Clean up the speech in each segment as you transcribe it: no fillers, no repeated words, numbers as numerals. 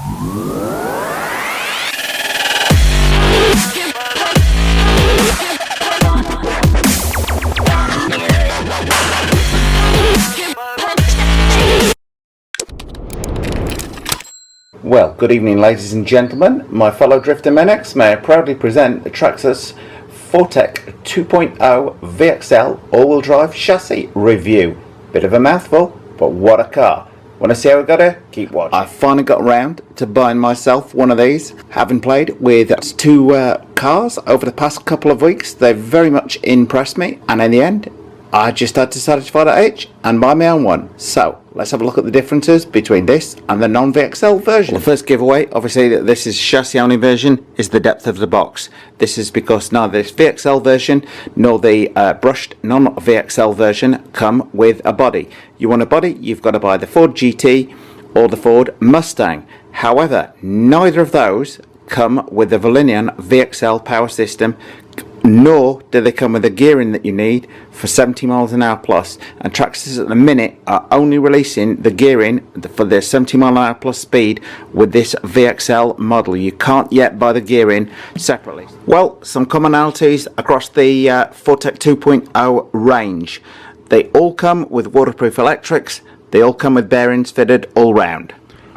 Well, good evening ladies and gentlemen, my fellow Driftomaniacs. May I proudly present the Traxxas 4Tec 2.0 VXL all-wheel drive chassis review. Bit of a mouthful, but what a car. Want to see how we got here? Keep watching. I finally got around to buying myself one of these. Having played with two cars over the past couple of weeks, they've very much impressed me, and in the end I just had to satisfy that itch and buy my own one. So let's have a look at the differences between this and the non-VXL version. Well, the first giveaway, obviously, that this is chassis only version, is the depth of the box. This is because neither this VXL version nor the brushed non-VXL version come with a body. You want a body, you've got to buy the Ford GT or the Ford Mustang. However, neither of those come with the Valinian VXL power system, nor do they come with the gearing that you need for 70 miles an hour plus. And Traxxas at the minute are only releasing the gearing for the 70 mile an hour plus speed with this VXL model. You can't yet buy the gearing separately. Well, some commonalities across the 4Tec 2.0 range. They all come with waterproof electrics. They all come with bearings fitted all round.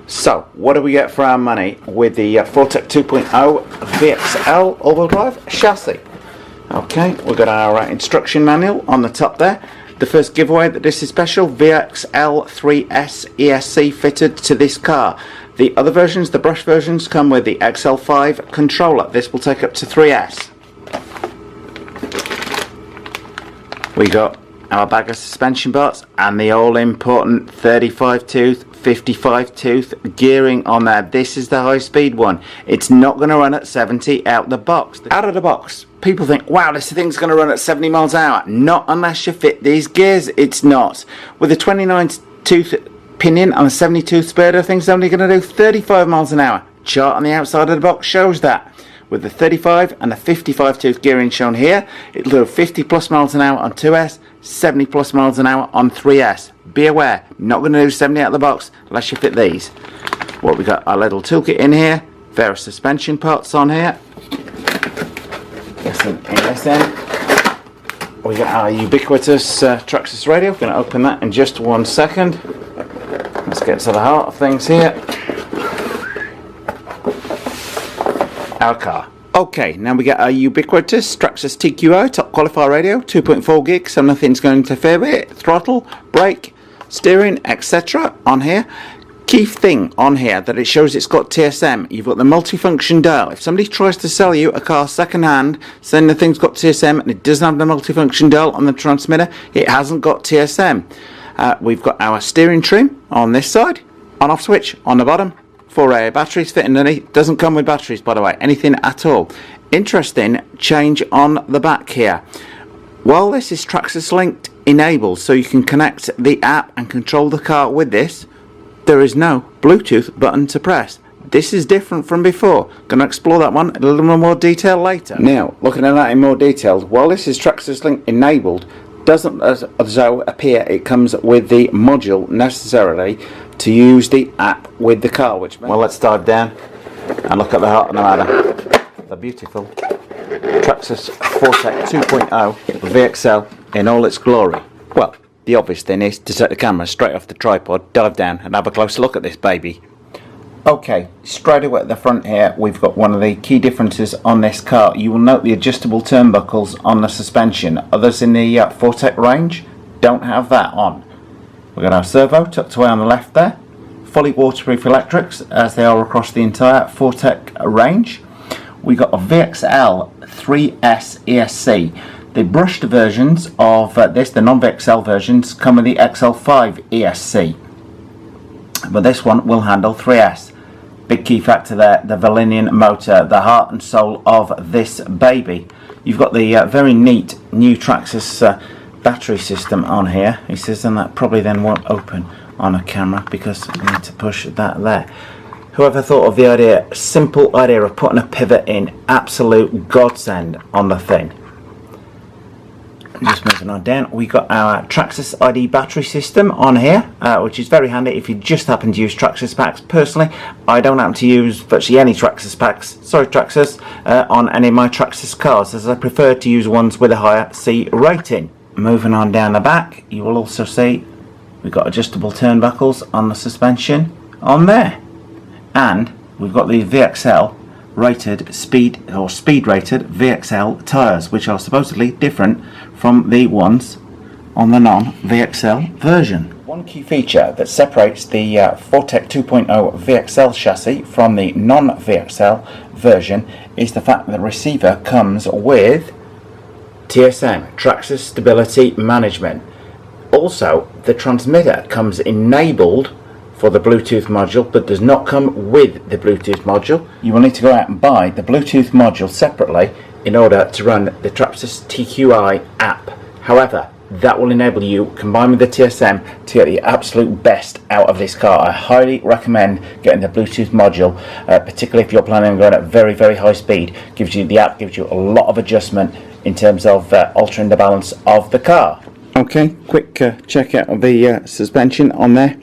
So, what do we get for our money with the 4Tec 2.0 VXL all-wheel drive chassis? Okay, we've got our instruction manual on the top there. The first giveaway that this is special, VXL 3S ESC fitted to this car. The other versions, the brush versions, come with the XL5 controller. This will take up to 3S. We got our bag of suspension parts and the all important 35 tooth 55 tooth gearing on there. This is the high speed one. It's not going to run at 70 out the box. Out of the box, people think, wow, this thing's going to run at 70 miles an hour. Not unless you fit these gears, it's not. With a 29 tooth pinion and a 70 tooth spare, the thing's only going to do 35 miles an hour. Chart on the outside of the box shows that. With the 35 and the 55 tooth gearing shown here, it'll do 50 plus miles an hour on 2S, 70 plus miles an hour on 3S. Be aware, not going to do 70 out of the box unless you fit these. What we got, our little toolkit in here, various suspension parts on here. In this end, we got our ubiquitous Traxxas radio. We're going to open that in just 1 second. Let's get to the heart of things here. Our car. Okay, now we get our ubiquitous Traxxas TQO top qualifier radio, 2.4 gigs, so nothing's going to interfere with it. Throttle, brake, steering, etc. on here. Key thing on here that it shows it's got TSM. You've got the multifunction dial. If somebody tries to sell you a car second hand saying the thing's got TSM and it doesn't have the multifunction dial on the transmitter, it hasn't got TSM. We've got our steering trim on this side, on off switch on the bottom. 4A batteries fit underneath. Doesn't come with batteries, by the way, anything at all. Interesting change on the back here. While this is Traxxas linked enabled, so you can connect the app and control the car with this, there is no Bluetooth button to press. This is different from before. Going to explore that one in a little more detail later. Now, looking at that in more detail, while this is Traxxas link enabled, doesn't as though appear it comes with the module necessarily to use the app with the car. Which, well, let's dive down and look at the heart of the matter. The beautiful Traxxas 4Tec 2.0 VXL in all its glory. Well, the obvious thing is to set the camera straight off the tripod, dive down and have a closer look at this baby. Okay, straight away at the front here we've got one of the key differences on this car. You will note the adjustable turnbuckles on the suspension. Others in the 4Tec range don't have that on. We've got our servo tucked away on the left there. Fully waterproof electrics as they are across the entire 4Tec range. We got a VXL 3S ESC. The brushed versions of this, the non-VXL versions, come with the XL5 ESC. But this one will handle 3S. Big key factor there, the Valinian motor, the heart and soul of this baby. You've got the very neat new Traxxas battery system on here. He says, and that probably then won't open on a camera because we need to push that there. Whoever thought of the idea, simple idea of putting a pivot in, absolute godsend on the thing. Just moving on down, we got our Traxxas ID battery system on here, which is very handy if you just happen to use Traxxas packs. Personally, I don't happen to use virtually any Traxxas packs, sorry Traxxas, on any of my Traxxas cars, as I prefer to use ones with a higher C rating. Moving on down the back, you will also see we've got adjustable turnbuckles on the suspension on there, and we've got the VXL rated speed rated VXL tyres, which are supposedly different from the ones on the non-VXL version. One key feature that separates the 4Tec 2.0 VXL chassis from the non-VXL version is the fact that the receiver comes with TSM, Traxxas Stability Management. Also, the transmitter comes enabled for the Bluetooth module, but does not come with the Bluetooth module. You will need to go out and buy the Bluetooth module separately in order to run the Traxxas TQI app. However, that will enable you, combined with the TSM, to get the absolute best out of this car. I highly recommend getting the Bluetooth module, particularly if you're planning on going at very, very high speed. The app gives you a lot of adjustment in terms of altering the balance of the car. Okay, quick check out of the suspension on there.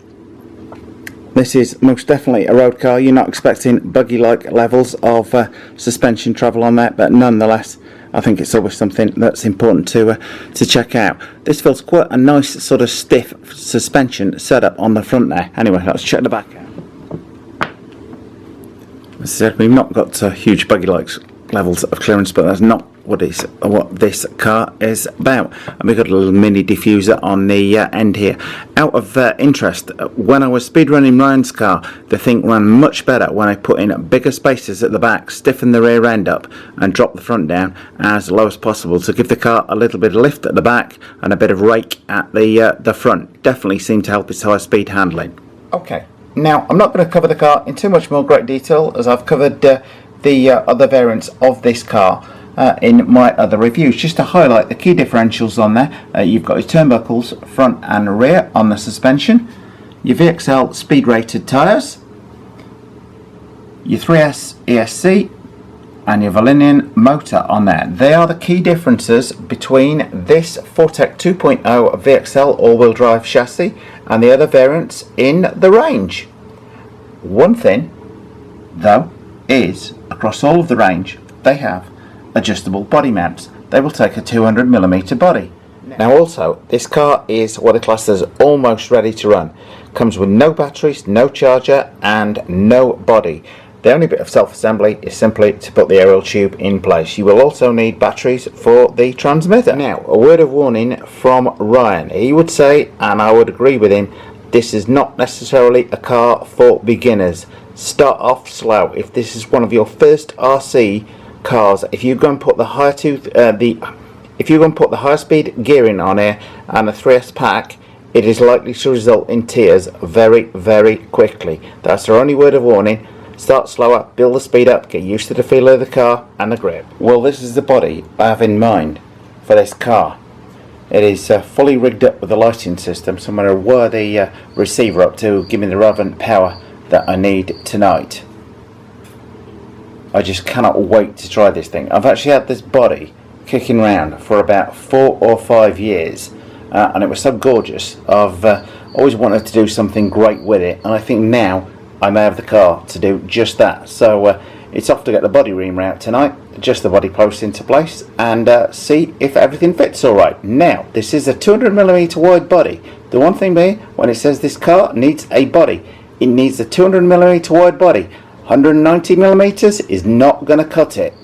This is most definitely a road car. You're not expecting buggy-like levels of suspension travel on there, but nonetheless, I think it's always something that's important to check out. This feels quite a nice sort of stiff suspension setup on the front there. Anyway, let's check the back out. As I said, we've not got huge buggy-like levels of clearance, but that's not what this car is about. And we've got a little mini diffuser on the end here. Out of interest, when I was speedrunning Ryan's car, the thing ran much better when I put in bigger spaces at the back, stiffened the rear end up and dropped the front down as low as possible to give the car a little bit of lift at the back and a bit of rake at the front. Definitely seemed to help its high speed handling. Okay, now I'm not going to cover the car in too much more great detail, as I've covered the other variants of this car in my other reviews. Just to highlight the key differentials on there, you've got your turnbuckles front and rear on the suspension, your VXL speed rated tyres, your 3S ESC and your Valinian motor on there. They are the key differences between this 4Tec 2.0 VXL all-wheel drive chassis and the other variants in the range. One thing though is, across all of the range, they have adjustable body mounts. They will take a 200mm body. Now also, this car is what are classed as almost ready to run. Comes with no batteries, no charger and no body. The only bit of self-assembly is simply to put the aerial tube in place. You will also need batteries for the transmitter. Now, a word of warning from Ryan. He would say, and I would agree with him, this is not necessarily a car for beginners. Start off slow. If this is one of your first RC cars, if you go and put the high speed gearing on here and a 3S pack, it is likely to result in tears very, very quickly. That's our only word of warning. Start slower, build the speed up, get used to the feel of the car and the grip. Well, this is the body I have in mind for this car. It is fully rigged up with a lighting system, so I'm going to wire the receiver up to give me the relevant power that I need tonight. I just cannot wait to try this thing. I've actually had this body kicking around for about 4 or 5 years, and it was so gorgeous. I've always wanted to do something great with it, and I think now I may have the car to do just that. So it's off to get the body ream out tonight, adjust the body post into place and see if everything fits alright. Now, this is a 200mm wide body. The one thing being, when it says this car needs a body, it needs a 200mm wide body. 190mm is not going to cut it.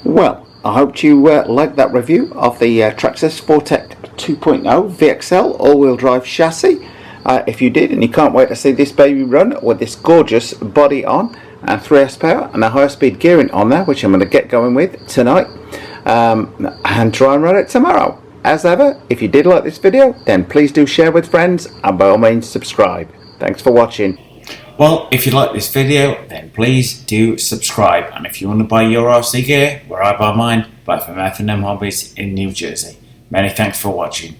Well, I hope you liked that review of the Traxxas 4Tec 2.0 VXL all-wheel drive chassis. If you did and you can't wait to see this baby run with this gorgeous body on and 3S power and a high speed gearing on there, which I'm going to get going with tonight and try and run it tomorrow. As ever, if you did like this video, then please do share with friends and by all means subscribe. Thanks for watching. Well, if you like this video, then please do subscribe. And if you want to buy your RC gear, where I buy mine, buy from F&M Hobbies in New Jersey. Many thanks for watching.